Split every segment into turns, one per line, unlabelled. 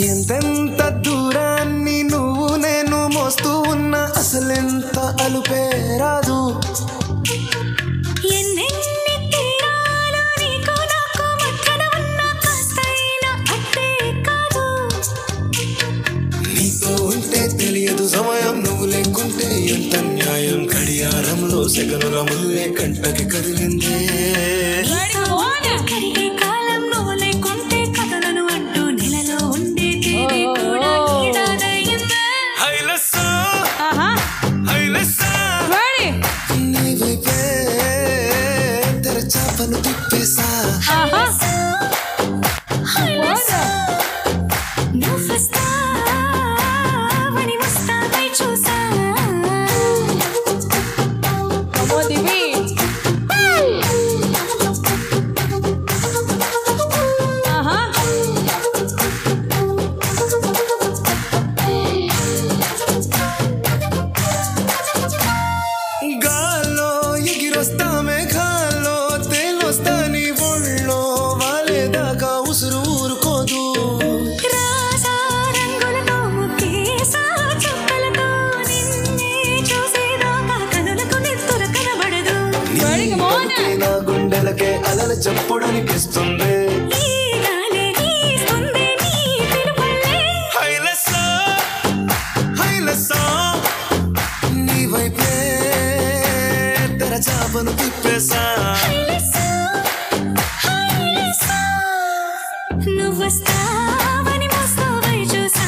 ఎంతెంత దూరాన్ని నువ్వు నేను మోస్తూ ఉన్నా అసలెంత అలుపే రాదు. నీతో ఉంటే తెలియదు సమయం, నువ్వు లేకుంటే ఎంత న్యాయం. గడియారంలో సెగనుల ముల్లే కంటకి కదిలిందే. చాపను తిప్పేసా గాల్లో ఎగిరొస్తా మేఘాల్లో తేలొస్తా నీ ఒళ్ళో వాలేదాకా ఉసురు ఊరుకోదు. నా గుండెలకే అలల చప్పుడనిపిస్తుంది. నీ వైపే చాపను తిప్పేసా.
నువ్వొస్తావని మోస్తావై చూసా.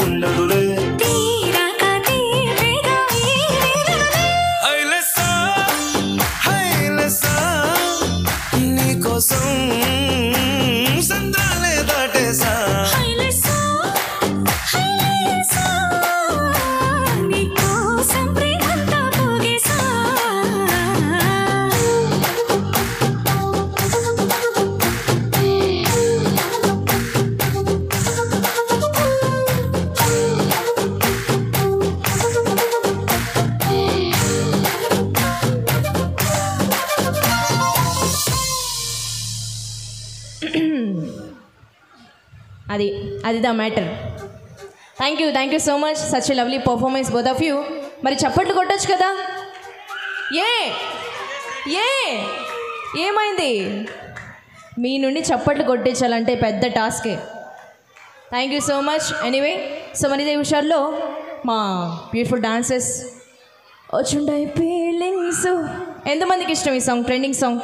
ఉండదులే నీకోసం సంద్రాలే దాటేసా.
అది the matter. Thank you so much. Such a lovely performance both of you. మరి చప్పట్లు కొట్టచ్చు కదా. ఏమైంది? మీ నుండి చప్పట్లు కొట్టించాలంటే పెద్ద టాస్కే. Thank you so much. Anyway, so మరి ఇదే విషయాల్లో మా బ్యూటిఫుల్ డాన్సెస్ వచ్చుంటాయి ఫీలింగ్స్. ఎంతమందికి ఇష్టం ఈ సాంగ్? Trending song.